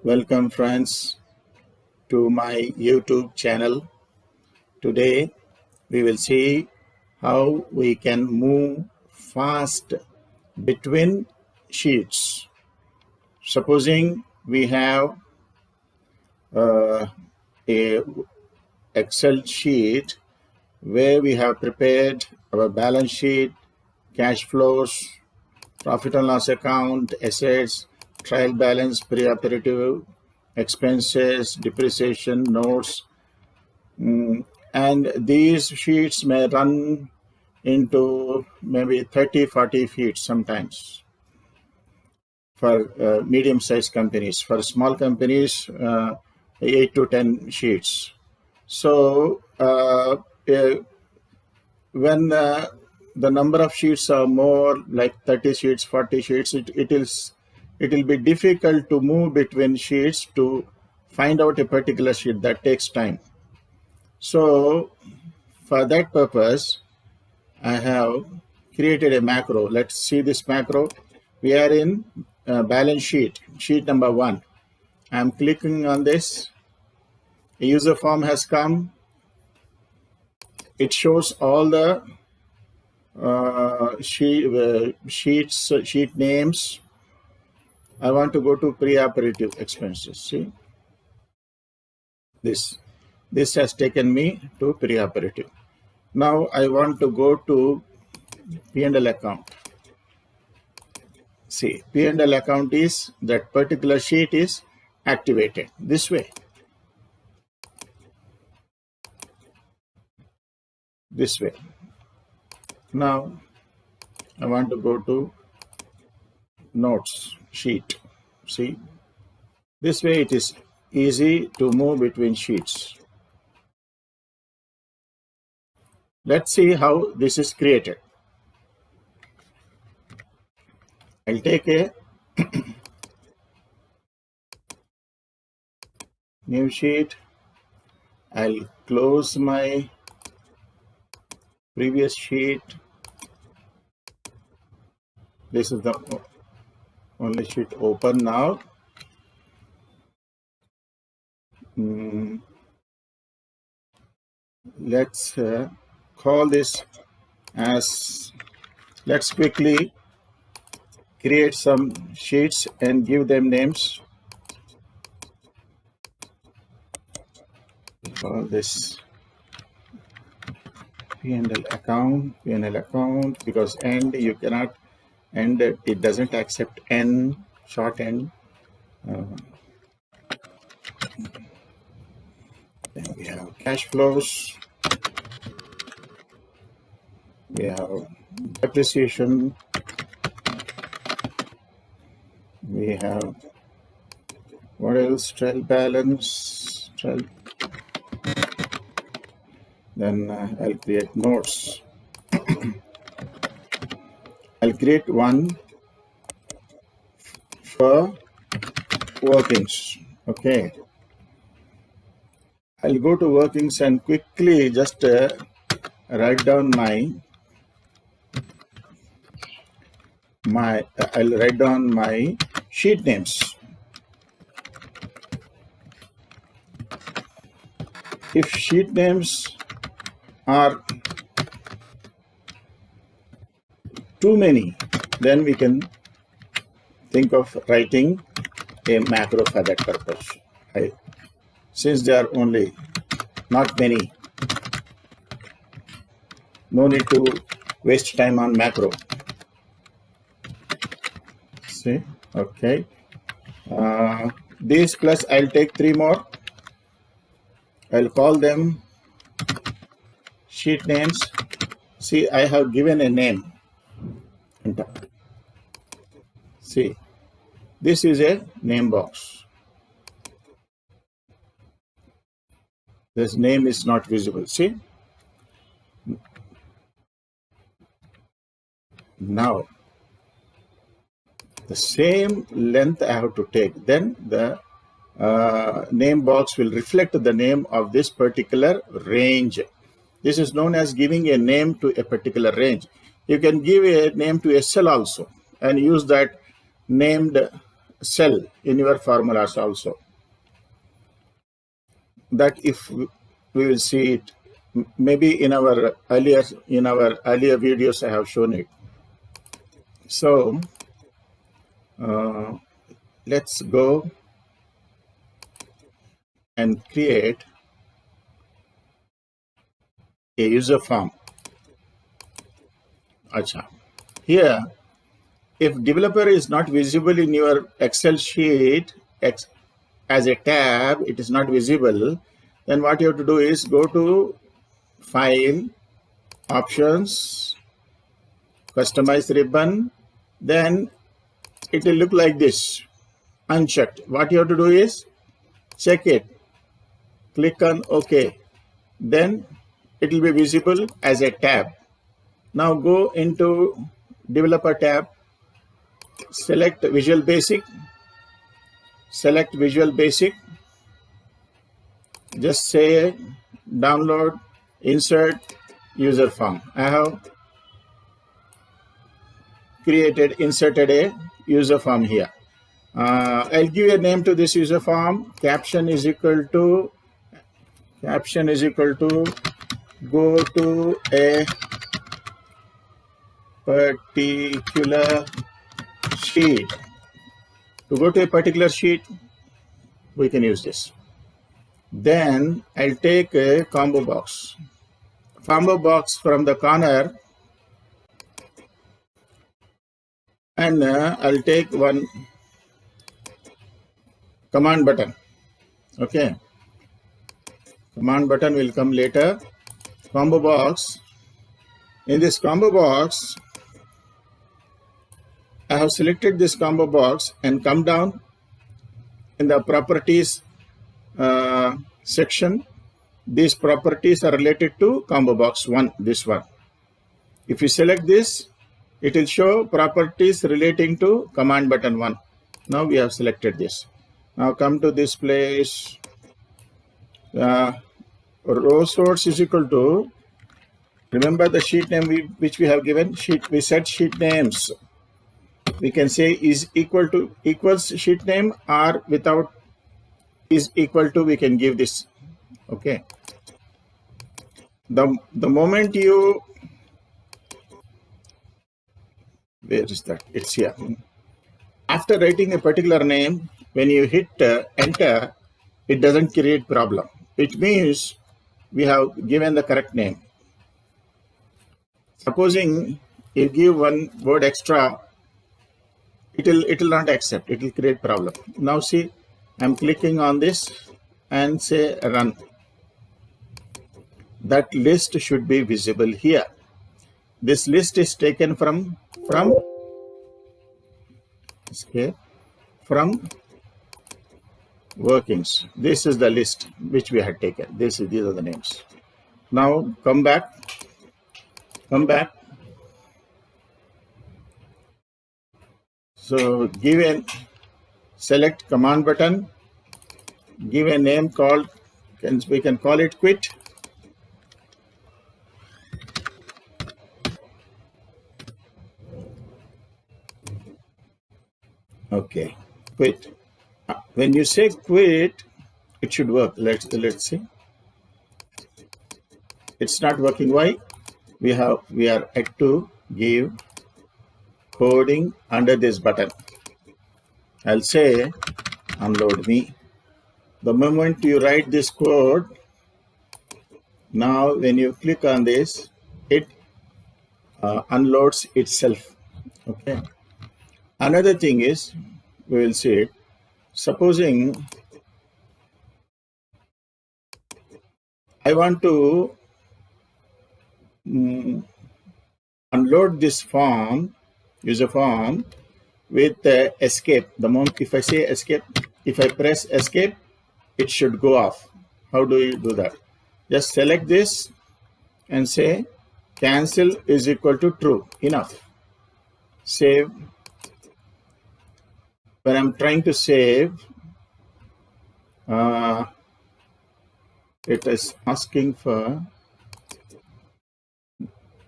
Welcome friends to my YouTube channel. Today we will see how we can move fast between sheets. Supposing we have a Excel sheet where we have prepared our balance sheet, cash flows, profit and loss account, assets, trial balance, pre-operative expenses, depreciation, notes, and these sheets may run into maybe 30-40 feet sometimes for medium-sized companies. For small companies, 8 to 10 sheets. So when the number of sheets are more, like 30 sheets, 40 sheets, it will be difficult to move between sheets to find out a particular sheet. That takes time. So for that purpose, I have created a macro. Let's see this macro. We are in balance sheet, sheet number 1. I'm clicking on this. A user form has come. It shows all the sheet names. I want to go to pre-operative expenses. See this. This has taken me to pre-operative. Now I want to go to P&L account. See, P&L account is that particular sheet is activated this way. This way. Now I want to go to notes sheet. See, this way it is easy to move between sheets. Let's see how this is created. I'll take a new sheet. I'll close my previous sheet. This is the only sheet open now. Let's call this as, let's quickly create some sheets and give them names. Call this P&L account, because end you cannot, and it doesn't accept N, short N. Then we have cash flows. We have depreciation. We have, what else? Trial balance. Then I'll create notes. I'll create one for workings. Okay. I'll go to workings and quickly just write down I'll write down my sheet names. If sheet names are too many, then we can think of writing a macro for that purpose. Since there are only not many, no need to waste time on macro. See, okay. This plus I'll take 3 more. I'll call them sheet names. See, I have given a name. See, this is a name box. This name is not visible. See, now the same length I have to take. Then the name box will reflect the name of this particular range. This is known as giving a name to a particular range. You can give a name to a cell also and use that named cell in your formulas also. That if we will see it, maybe in our earlier videos I have shown it. So let's go and create a user form. Acha. Here, if developer is not visible in your Excel sheet as a tab, it is not visible, then what you have to do is go to File, Options, Customize ribbon, then it will look like this, unchecked. What you have to do is check it, click on OK, then it will be visible as a tab. Now go into Developer tab, select Visual Basic, just say download, insert user form. I have inserted a user form here. I'll give a name to this user form. Caption is equal to go to a particular sheet. To go to a particular sheet, we can use this. Then I'll take a combo box from the corner, and I'll take one command button. Okay, command button will come later. Combo box. In this combo box, I have selected this combo box and come down in the properties section. These properties are related to combo box 1, this one. If you select this, it will show properties relating to command button 1. Now we have selected this. Now come to this place. Row source is equal to, remember the sheet name which we have given, we set sheet names. We can say is equals sheet name, or without is equal to, we can give this. Okay. The moment you, where is that? It's here. After writing a particular name, when you hit enter, it doesn't create problem. It means we have given the correct name. Supposing you give one word extra, it will not accept. It will create problem. Now see, I'm clicking on this and say run. That list should be visible here. This list is taken from workings. This is the list which we had taken. These are the names. Now come back. So select command button, give a name called, we can call it quit. Okay, quit. When you say quit, it should work. Let's see. It's not working. Why? We are at to give coding under this button. I'll say unload me. The moment you write this code, now when you click on this, it unloads itself. Okay. Another thing is, we will see it. Supposing I want to unload this form, user form, with escape. The moment if I say escape, if I press escape, it should go off. How do you do that? Just select this and say cancel is equal to true. Enough. Save. When I'm trying to save, it is asking for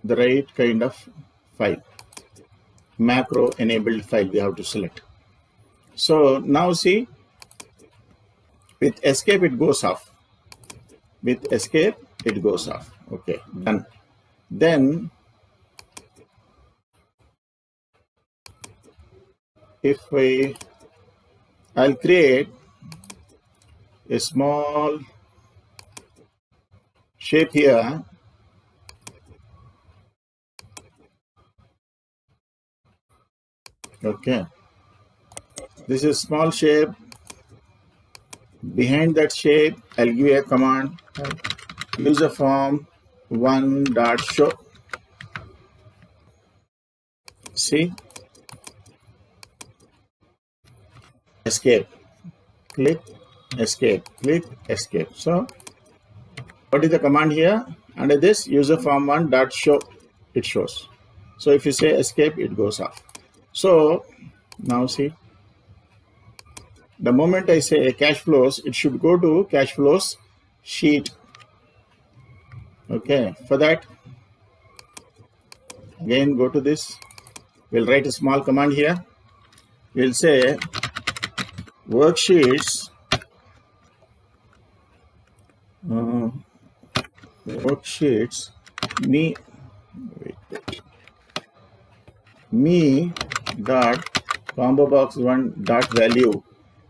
the right kind of file. Macro enabled file we have to select. So now see, with escape it goes off. With escape it goes off. Okay, done. Then if I'll create a small shape here. Okay, this is small shape. Behind that shape, I'll give a command, user form one dot show. See, escape, click, escape, click, escape. So what is the command here? Under this, user form one dot show, it shows. So if you say escape, it goes off. So now see, the moment I say cash flows, it should go to cash flows sheet. Okay, for that, again go to this. We'll write a small command here. We'll say worksheets, worksheets, me dot combo box one dot value.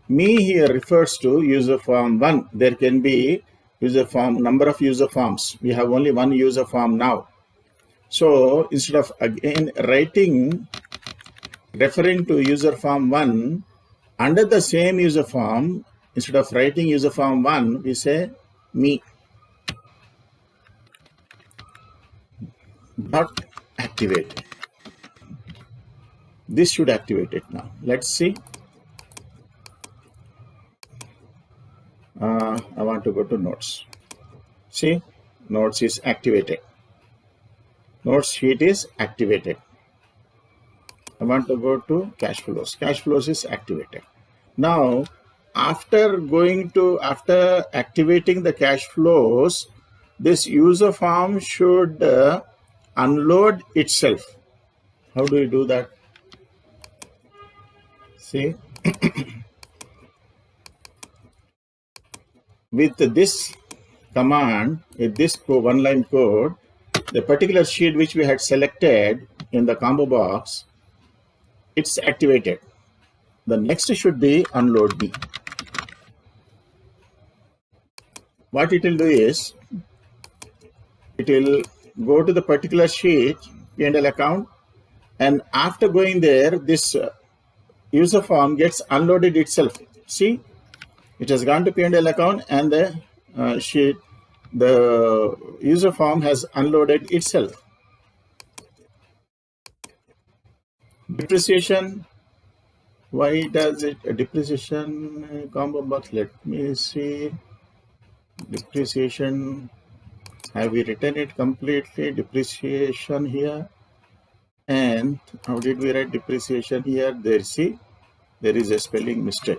Me here refers to user form one. There can be user form, number of user forms. We have only one user form now. So instead of again referring to user form one, under the same user form, instead of writing user form one, we say me dot activate. This should activate it now. Let's see. I want to go to notes. See, notes is activated. Notes sheet is activated. I want to go to cash flows. Cash flows is activated. Now, after activating the cash flows, this user form should unload itself. How do you do that? See, with this command, with this one-line code, the particular sheet which we had selected in the combo box, it's activated. The next should be unload me. What it will do is, it will go to the particular sheet, P&L account, and after going there, this user form gets unloaded itself. See, it has gone to P&L account and the sheet, the user form has unloaded itself. Depreciation, why does it depreciation combo box? Let me see. Depreciation, have we written it completely? Depreciation here. And how did we write depreciation here? There, see, there is a spelling mistake.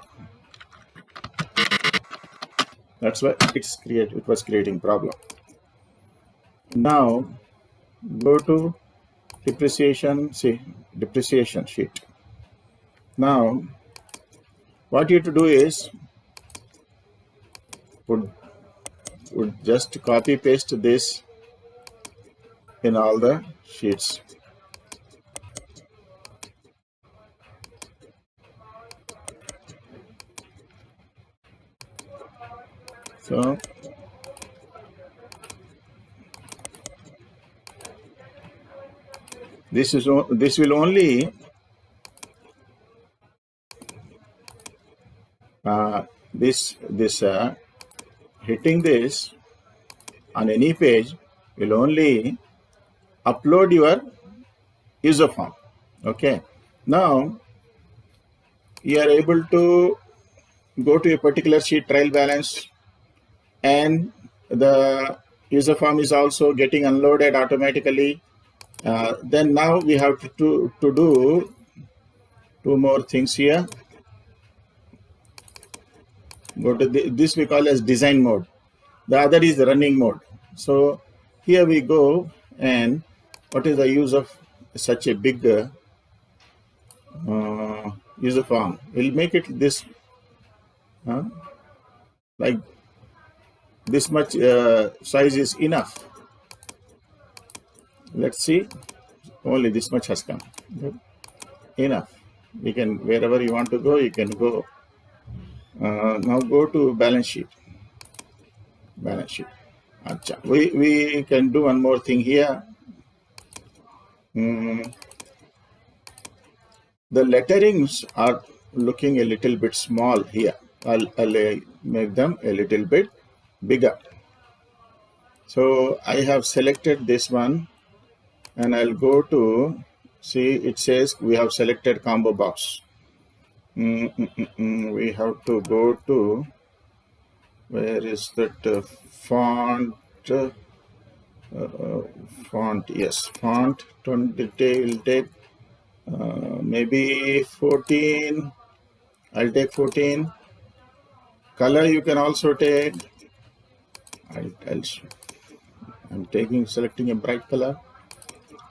That's why it was creating problem. Now go to depreciation, see, depreciation sheet. Now what you have to do is would just copy paste this in all the sheets. So this will only hitting this on any page will only upload your user form. Okay, now you are able to go to a particular sheet, trial balance, and the user form is also getting unloaded automatically. Then now we have to do two more things here. Go to this we call as design mode. The other is running mode. So here we go, and what is the use of such a big use a form. We'll make it this, like this much size is enough. Let's see, only this much has come. Good. Enough. You can, wherever you want to go, you can go. Now go to balance sheet. Balance sheet. Achha. We can do one more thing here. The letterings are looking a little bit small here. I'll make them a little bit bigger. So I have selected this one, and I'll go to, see, it says we have selected combo box. We have to go to, where is that font? Font, yes, font 20 will take maybe 14. I'll take 14. Color you can also take. I'm selecting a bright color.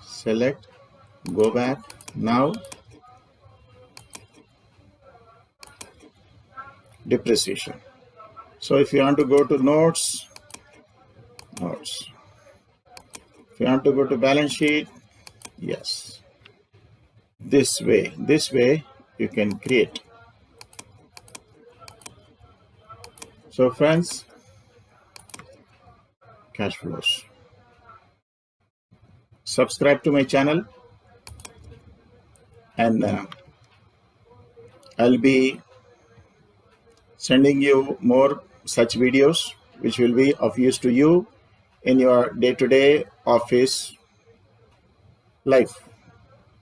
Select, go back. Now depreciation. So if you want to go to notes. If you want to go to balance sheet, yes. This way you can create. So friends, cash flows. Subscribe to my channel, and I'll be sending you more such videos which will be of use to you in your day-to-day office life.